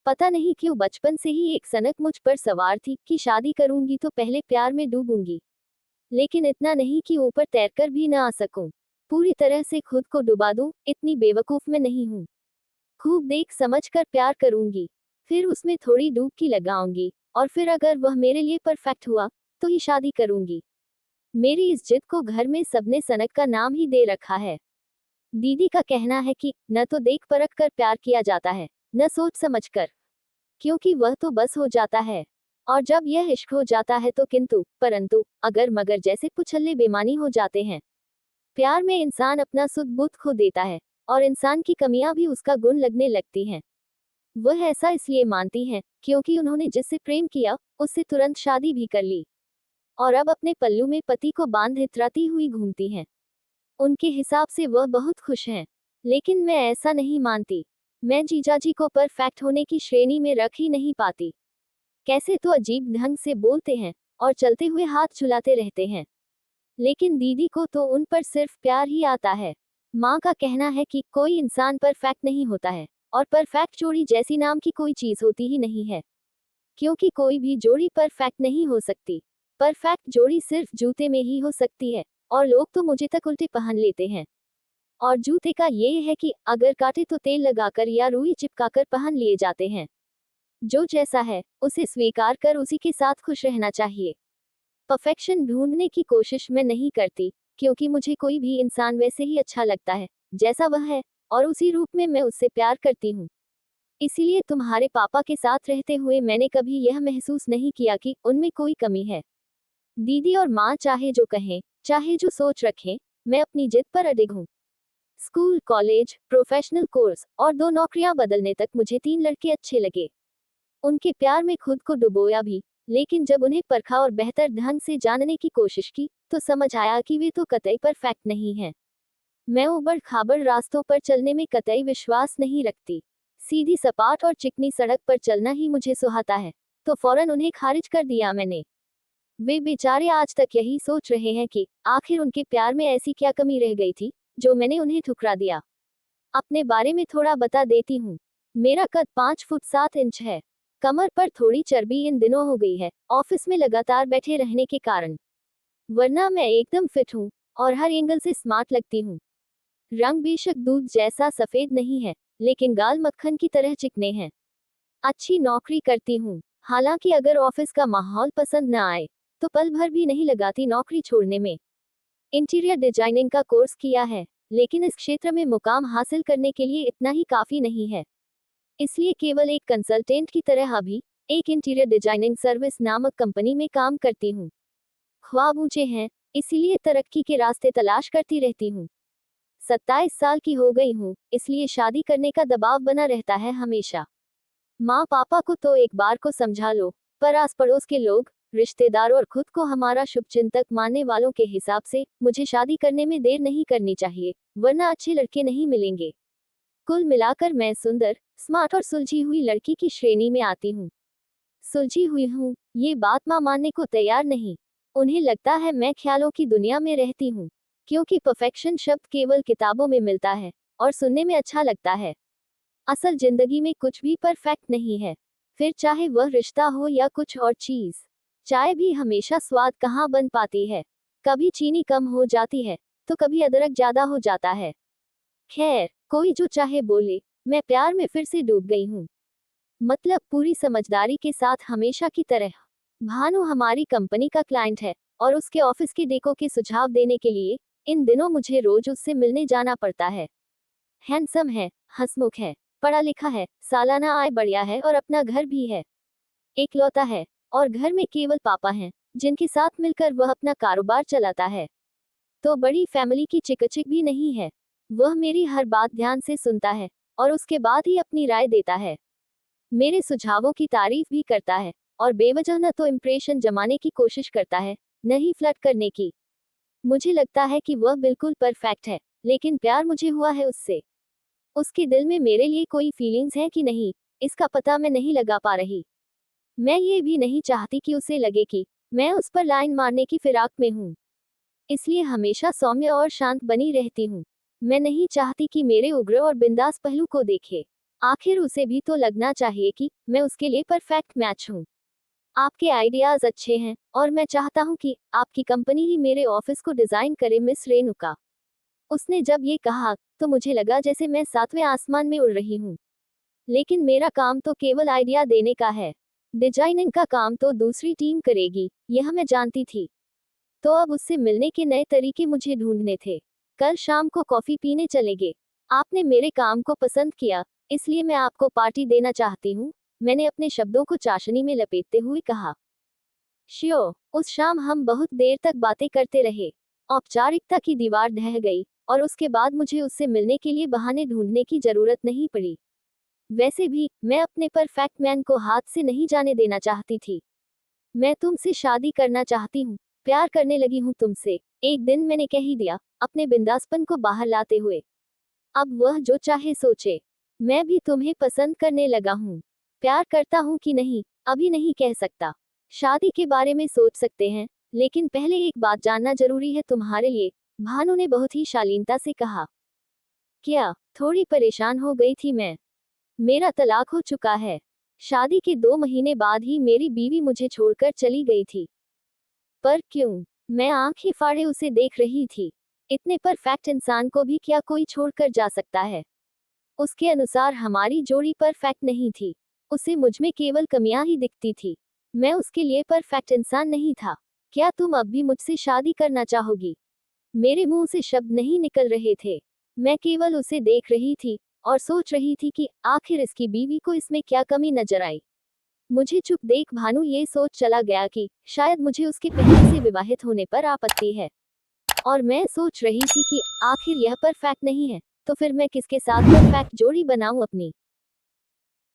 पता नहीं क्यों बचपन से ही एक सनक मुझ पर सवार थी कि शादी करूंगी तो पहले प्यार में डूबूंगी, लेकिन इतना नहीं कि ऊपर तैरकर भी न आ सकूं। पूरी तरह से खुद को डुबा दूं, इतनी बेवकूफ मैं नहीं हूं। खूब देख समझ कर प्यार करूंगी, फिर उसमें थोड़ी डुबकी लगाऊंगी, और फिर अगर वह मेरे लिए परफेक्ट हुआ तो ही शादी करूंगी। मेरी इस जिद को घर में सबने सनक का नाम ही दे रखा है। दीदी का कहना है कि न तो देख परख कर प्यार किया जाता है, न सोच समझ कर, क्योंकि वह तो बस हो जाता है। और जब यह इश्क हो जाता है तो किंतु परंतु अगर मगर जैसे पुछल्ले बेमानी हो जाते हैं। प्यार में इंसान अपना सुध बुध खो देता है, और इंसान की कमियां भी उसका गुण लगने लगती हैं। वह ऐसा इसलिए मानती हैं क्योंकि उन्होंने जिससे प्रेम किया उससे तुरंत शादी भी कर ली, और अब अपने पल्लू में पति को बांध इतराती हुई घूमती हैं। उनके हिसाब से वह बहुत खुश हैं, लेकिन मैं ऐसा नहीं मानती। मैं जीजाजी को परफेक्ट होने की श्रेणी में रख ही नहीं पाती। कैसे तो अजीब ढंग से बोलते हैं और चलते हुए हाथ झुलाते रहते हैं, लेकिन दीदी को तो उन पर सिर्फ प्यार ही आता है। माँ का कहना है कि कोई इंसान परफेक्ट नहीं होता है, और परफेक्ट जोड़ी जैसी नाम की कोई चीज होती ही नहीं है, क्योंकि कोई भी जोड़ी परफेक्ट नहीं हो सकती। परफेक्ट जोड़ी सिर्फ जूते में ही हो सकती है, और लोग तो मुझे तक उल्टे पहन लेते हैं। और जूते का ये है कि अगर काटे तो तेल लगाकर या रुई चिपकाकर पहन लिए जाते हैं। जो जैसा है उसे स्वीकार कर उसी के साथ खुश रहना चाहिए। परफेक्शन ढूंढने की कोशिश मैं नहीं करती, क्योंकि मुझे कोई भी इंसान वैसे ही अच्छा लगता है जैसा वह है, और उसी रूप में मैं उससे प्यार करती हूँ। इसीलिए तुम्हारे पापा के साथ रहते हुए मैंने कभी यह महसूस नहीं किया कि उनमें कोई कमी है। दीदी और माँ चाहे जो कहें, चाहे जो सोच रखें, मैं अपनी जिद पर अडिग हूँ। स्कूल, कॉलेज, प्रोफेशनल कोर्स और 2 नौकरियां बदलने तक मुझे 3 लड़के अच्छे लगे। उनके प्यार में खुद को डुबोया भी, लेकिन जब उन्हें परखा और बेहतर ढंग से जानने की कोशिश की तो समझ आया कि वे तो कतई परफेक्ट नहीं हैं। मैं उबड़ खाबड़ रास्तों पर चलने में कतई विश्वास नहीं रखती। सीधी सपाट और चिकनी सड़क पर चलना ही मुझे सुहाता है, तो फौरन उन्हें खारिज कर दिया मैंने। वे बेचारे आज तक यही सोच रहे हैं कि आखिर उनके प्यार में ऐसी क्या कमी रह गई थी जो मैंने उन्हें ठुकरा दिया। अपने बारे में थोड़ा बता देती हूँ। मेरा कद 5 फुट 7 इंच है। कमर पर थोड़ी चर्बी इन दिनों हो गई है, ऑफिस में लगातार बैठे रहने के कारण, वरना मैं एकदम फिट हूँ और हर एंगल से स्मार्ट लगती हूँ। रंग बेशक दूध जैसा सफेद नहीं है, लेकिन गाल मक्खन की तरह चिकने हैं। अच्छी नौकरी करती हूँ, हालांकि अगर ऑफिस का माहौल पसंद न आए तो पल भर भी नहीं लगाती नौकरी छोड़ने में। इंटीरियर डिजाइनिंग का कोर्स किया है, लेकिन इस क्षेत्र में मुकाम हासिल करने के लिए इतना ही काफी नहीं है, इसलिए केवल एक कंसल्टेंट की तरह अभी एक इंटीरियर डिजाइनिंग सर्विस नामक कंपनी में काम करती हूँ। ख्वाब ऊंचे हैं, इसीलिए तरक्की के रास्ते तलाश करती रहती हूँ। 27 साल की हो गई हूँ, इसलिए शादी करने का दबाव बना रहता है हमेशा। माँ पापा को तो एक बार को समझा लो, पर आस पड़ोस के लोग, रिश्तेदार और खुद को हमारा शुभचिंतक मानने वालों के हिसाब से मुझे शादी करने में देर नहीं करनी चाहिए, वरना अच्छे लड़के नहीं मिलेंगे। कुल मिलाकर मैं सुंदर, स्मार्ट और सुलझी हुई लड़की की श्रेणी में आती हूँ। सुलझी हुई हूँ, ये बात माँ मानने को तैयार नहीं। उन्हें लगता है मैं ख्यालों की दुनिया में रहती हूँ, क्योंकि परफेक्शन शब्द केवल किताबों में मिलता है और सुनने में अच्छा लगता है। असल जिंदगी में कुछ भी परफेक्ट नहीं है, फिर चाहे वह रिश्ता हो या कुछ और चीज। चाय भी हमेशा स्वाद कहाँ बन पाती है, कभी चीनी कम हो जाती है तो कभी अदरक ज्यादा हो जाता है। खैर, कोई जो चाहे बोले, मैं प्यार में फिर से डूब गई हूँ। मतलब पूरी समझदारी के साथ हमेशा की तरह। भानु हमारी कंपनी का क्लाइंट है, और उसके ऑफिस के डेको के सुझाव देने के लिए इन दिनों मुझे रोज उससे मिलने जाना पड़ता है। हैंडसम है, हंसमुख है, पढ़ा लिखा है, सालाना आय बढ़िया है और अपना घर भी है। एकलौता है, और घर में केवल पापा हैं, जिनके साथ मिलकर वह अपना कारोबार चलाता है। तो बड़ी फैमिली की चिकचिक भी नहीं है। वह मेरी हर बात ध्यान से सुनता है, और उसके बाद ही अपनी राय देता है। मेरे सुझावों की तारीफ भी करता है, और बेवजह न तो इम्प्रेशन जमाने की कोशिश करता है, न ही फ्लर्ट करने की। मुझे लगता है कि वह बिल्कुल परफेक्ट है, लेकिन प्यार मुझे हुआ है उससे। उसके दिल में मेरे लिए कोई फीलिंग्स है कि नहीं, इसका पता मैं नहीं लगा पा रही। मैं ये भी नहीं चाहती कि उसे लगे कि मैं उस पर लाइन मारने की फिराक में हूँ, इसलिए हमेशा सौम्य और शांत बनी रहती हूँ। मैं नहीं चाहती कि मेरे उग्र और बिंदास पहलू को देखे। आखिर उसे भी तो लगना चाहिए कि मैं उसके लिए परफेक्ट मैच हूँ। आपके आइडियाज अच्छे हैं और मैं चाहता हूँ कि आपकी कंपनी ही मेरे ऑफिस को डिजाइन करे, मिस रेणुका। उसने जब ये कहा तो मुझे लगा जैसे मैं सातवें आसमान में उड़ रही हूँ। लेकिन मेरा काम तो केवल आइडिया देने का है। डिजाइनिंग का काम तो दूसरी टीम करेगी, यह मैं जानती थी। तो अब उससे मिलने के नए तरीके मुझे ढूंढने थे। कल शाम को कॉफी पीने चलेंगे। आपने मेरे काम को पसंद किया, इसलिए मैं आपको पार्टी देना चाहती हूँ, मैंने अपने शब्दों को चाशनी में लपेटते हुए कहा। श्योर। उस शाम हम बहुत देर तक बातें करते रहे। औपचारिकता की दीवार ढह गई और उसके बाद मुझे उससे मिलने के लिए बहाने ढूंढने की जरूरत नहीं पड़ी। वैसे भी मैं अपने परफेक्ट मैन को हाथ से नहीं जाने देना चाहती थी। मैं तुमसे शादी करना चाहती हूँ, प्यार करने लगी हूँ तुमसे, एक दिन मैंने कह ही दिया, अपने बिंदासपन को बाहर लाते हुए। अब वह जो चाहे सोचे। मैं भी तुम्हें पसंद करने लगा हूँ। प्यार करता हूँ कि नहीं, अभी नहीं कह सकता। शादी के बारे में सोच सकते हैं, लेकिन पहले एक बात जानना जरूरी है तुम्हारे लिए, भानु ने बहुत ही शालीनता से कहा। क्या? थोड़ी परेशान हो गई थी मैं। मेरा तलाक हो चुका है। शादी के 2 महीने बाद ही मेरी बीवी मुझे छोड़कर चली गई थी। पर क्यों? मैं आंखें फाड़े उसे देख रही थी। इतने परफेक्ट इंसान को भी क्या कोई छोड़कर जा सकता है? उसके अनुसार हमारी जोड़ी परफेक्ट नहीं थी। उसे मुझमें केवल कमियां ही दिखती थी। मैं उसके लिए परफेक्ट इंसान नहीं था। क्या तुम अब भी मुझसे शादी करना चाहोगी? मेरे मुंह से शब्द नहीं निकल रहे थे। मैं केवल उसे देख रही थी और सोच रही थी कि आखिर इसकी बीवी को इसमें क्या कमी नजर आई। मुझे चुप देख भानु ये सोच चला गया कि शायद मुझे उसके पहले से विवाहित होने पर आपत्ति है। और मैं सोच रही थी कि आखिर यह परफेक्ट नहीं है, तो फिर मैं किसके साथ परफेक्ट जोड़ी बनाऊं अपनी।